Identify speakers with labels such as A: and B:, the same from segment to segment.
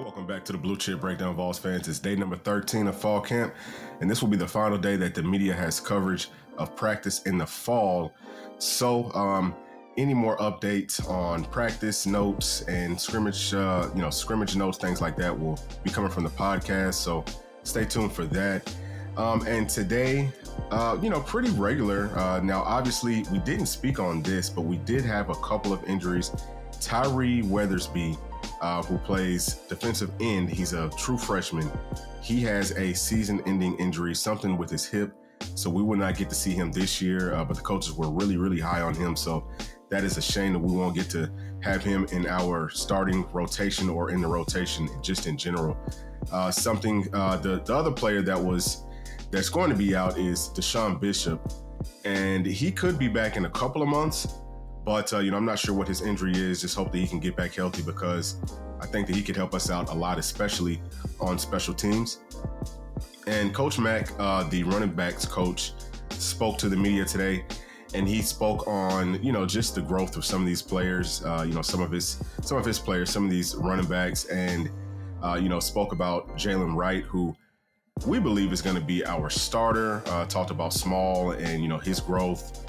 A: Welcome back to the Blue Chip Breakdown, Vols fans. It's day number 13 of fall camp, and this will be the final day that the media has coverage of practice in the fall. So, any more updates on practice notes and scrimmage notes, things like that will be coming from the podcast. So, stay tuned for that. And today, pretty regular. Now, obviously, we didn't speak on this, but we did have a couple of injuries. Tyree Weathersby, who plays defensive end. He's a true freshman. He has a season-ending injury, something with his hip. So we will not get to see him this year, but the coaches were really, really high on him. So that is a shame that we won't get to have him in our starting rotation or in the rotation just in general. The other player that's going to be out is Deshaun Bishop, and he could be back in a couple of months. But, I'm not sure what his injury is. Just hope that he can get back healthy, because I think that he could help us out a lot, especially on special teams. And Coach Mack, the running backs coach, spoke to the media today, and he spoke on, just the growth of some of these players, some of his players, some of these running backs, and, spoke about Jalen Wright, who we believe is going to be our starter. Talked about Small and, his growth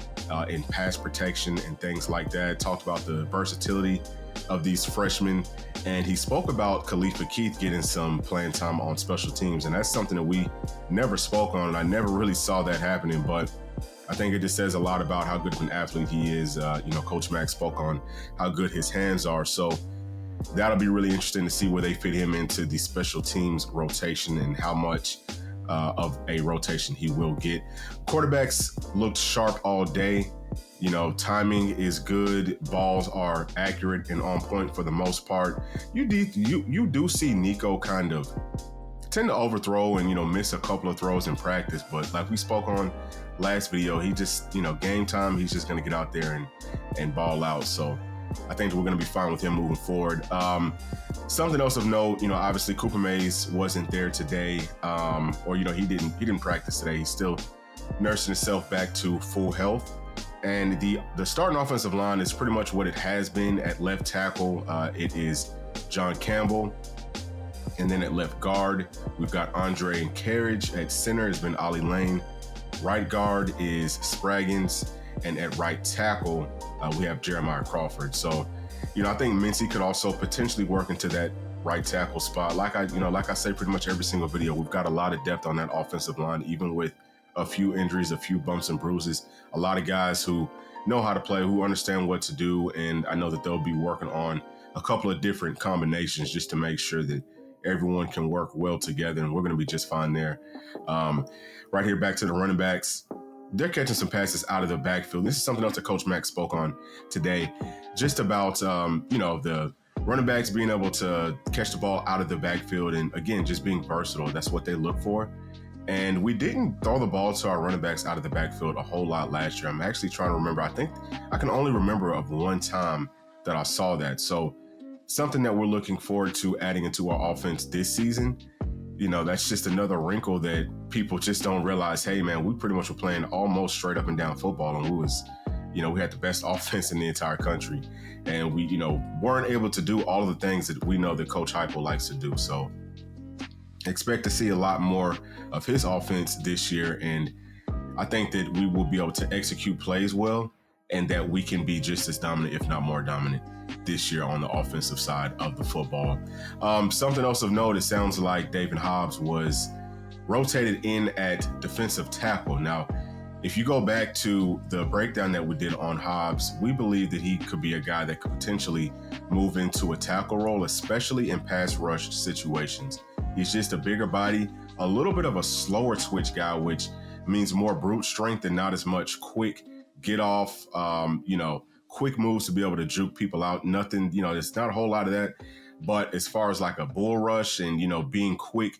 A: in pass protection and things like that. Talked about the versatility of these freshmen. And he spoke about Khalifa Keith getting some playing time on special teams. And that's something that we never spoke on. And I never really saw that happening. But I think it just says a lot about how good of an athlete he is. Coach Mack spoke on how good his hands are. So that'll be really interesting to see where they fit him into the special teams rotation and how much of a rotation he will get. Quarterbacks looked sharp all day. Timing is good. Balls are accurate and on point for the most part. You do see Nico kind of tend to overthrow and, miss a couple of throws in practice. But like we spoke on last video, he just, game time, he's just going to get out there and ball out. So I think we're going to be fine with him moving forward. Something else of note, obviously Cooper Mays wasn't there today, he didn't practice today. He's still nursing himself back to full health. And the starting offensive line is pretty much what it has been. At left tackle, it is John Campbell. And then at left guard, we've got Andre and Carriage. At center has been Ollie Lane. Right guard is Spraggins. And at right tackle, we have Jeremiah Crawford. So, I think Mincy could also potentially work into that right tackle spot. Like I say pretty much every single video, we've got a lot of depth on that offensive line, even with a few injuries, a few bumps and bruises. A lot of guys who know how to play, who understand what to do, and I know that they'll be working on a couple of different combinations just to make sure that everyone can work well together, and we're going to be just fine there. Right here, back to the running backs. They're catching some passes out of the backfield. This is something else that Coach Mack spoke on today, just about, the running backs being able to catch the ball out of the backfield and, again, just being versatile. That's what they look for. And we didn't throw the ball to our running backs out of the backfield a whole lot last year. I'm actually trying to remember. I think I can only remember of one time that I saw that. So something that we're looking forward to adding into our offense this season. That's just another wrinkle that people just don't realize. Hey, man, we pretty much were playing almost straight up and down football, and we had the best offense in the entire country, and we, weren't able to do all of the things that we know that Coach Heupel likes to do. So expect to see a lot more of his offense this year, and I think that we will be able to execute plays well, and that we can be just as dominant, if not more dominant, this year on the offensive side of the football. Something else of note, it sounds like David Hobbs was rotated in at defensive tackle. Now, if you go back to the breakdown that we did on Hobbs, we believe that he could be a guy that could potentially move into a tackle role, especially in pass rush situations. He's just a bigger body, a little bit of a slower twitch guy, which means more brute strength and not as much quick get off, quick moves to be able to juke people out. Nothing, there's not a whole lot of that. But as far as like a bull rush and, being quick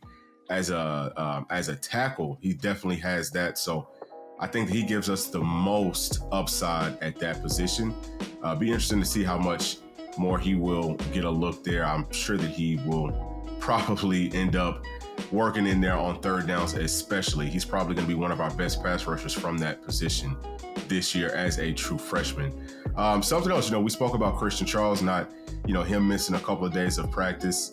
A: as a tackle, he definitely has that. So I think that he gives us the most upside at that position. Be interesting to see how much more he will get a look there. I'm sure that he will probably end up working in there on third downs, especially. He's probably going to be one of our best pass rushers from that position this year as a true freshman. Something else, we spoke about Christian Charles, not, him missing a couple of days of practice.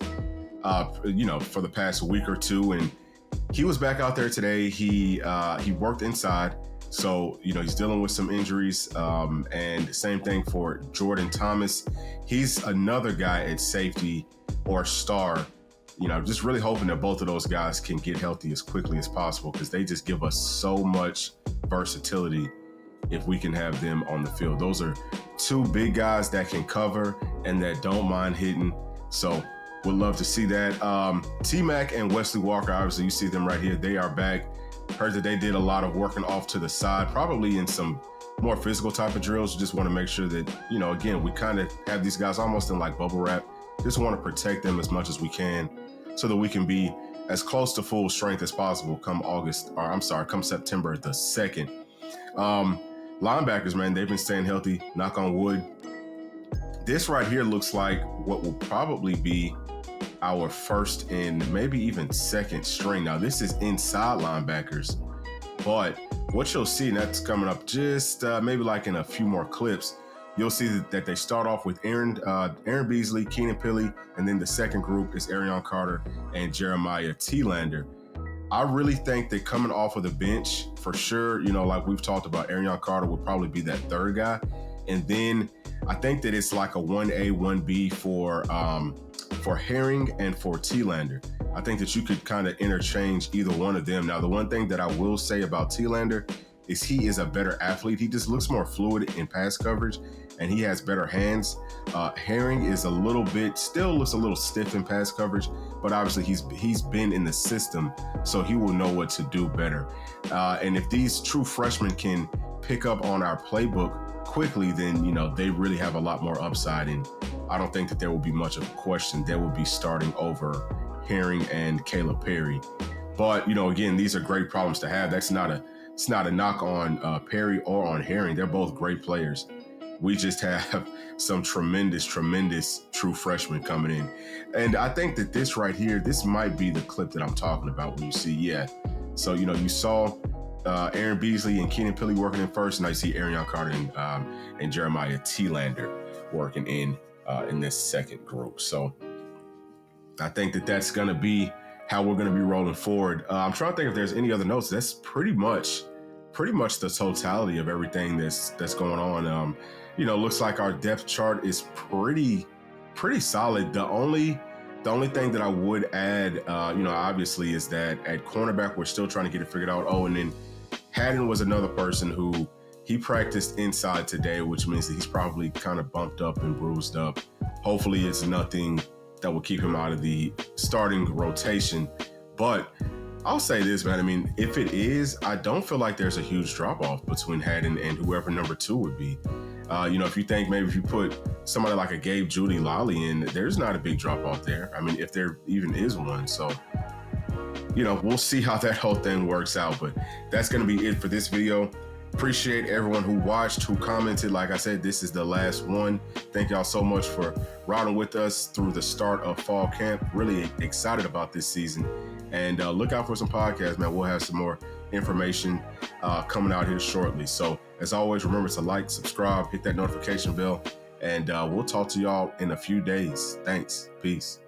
A: for the past week or two, and he was back out there today. He worked inside, so he's dealing with some injuries. And same thing for Jordan Thomas. He's another guy at safety or star. Just really hoping that both of those guys can get healthy as quickly as possible, because they just give us so much versatility if we can have them on the field. Those are two big guys that can cover and that don't mind hitting. So would love to see that. T-Mac and Wesley Walker, obviously you see them right here. They are back. Heard that they did a lot of working off to the side, probably in some more physical type of drills. Just want to make sure that, again, we kind of have these guys almost in like bubble wrap. Just want to protect them as much as we can so that we can be as close to full strength as possible come September the 2nd. Linebackers, man, they've been staying healthy, knock on wood. This right here looks like what will probably be our first and maybe even second string. Now, this is inside linebackers, but what you'll see, and that's coming up just maybe like in a few more clips, you'll see that they start off with Aaron Beasley, Keenan Pili, and then the second group is Arion Carter and Jeremiah Telander. I really think that coming off of the bench, for sure, like we've talked about, Arion Carter would probably be that third guy. And then I think that it's like a 1A, 1B for Herring and for Telander. I think that you could kind of interchange either one of them. Now, the one thing that I will say about Telander is he is a better athlete. He just looks more fluid in pass coverage, and he has better hands. Herring is still looks a little stiff in pass coverage, but obviously he's been in the system, so he will know what to do better. And if these true freshmen can pick up on our playbook quickly, then they really have a lot more upside, and I don't think that there will be much of a question. They will be starting over Herring and Caleb Perry. But again, these are great problems to have. It's not a knock on Perry or on Herring. They're both great players. We just have some tremendous true freshmen coming in. And I think that this right here, this might be the clip that I'm talking about when you see, So, you saw Aaron Beasley and Keenan Pili working in first, and I see Arion Carter and Jeremiah Telander working in this second group. So I think that that's going to be how we're going to be rolling forward. I'm trying to think if there's any other notes. That's pretty much the totality of everything that's going on. Looks like our depth chart is pretty solid. The only thing that I would add, obviously, is that at cornerback, we're still trying to get it figured out. Oh, and then Haddon was another person who he practiced inside today, which means that he's probably kind of bumped up and bruised up. Hopefully it's nothing that will keep him out of the starting rotation. But I'll say this, man. I mean, if it is, I don't feel like there's a huge drop-off between Haddon and whoever number 2 would be. If you think maybe if you put somebody like a Gabe Judy Lally in, there's not a big drop-off there. I mean, if there even is one. So, we'll see how that whole thing works out. But that's going to be it for this video. Appreciate everyone who watched, who commented. Like I said, this is the last one. Thank y'all so much for riding with us through the start of fall camp. Really excited about this season. And look out for some podcasts, man. We'll have some more information coming out here shortly. So as always, remember to like, subscribe, hit that notification bell, and we'll talk to y'all in a few days. Thanks. Peace.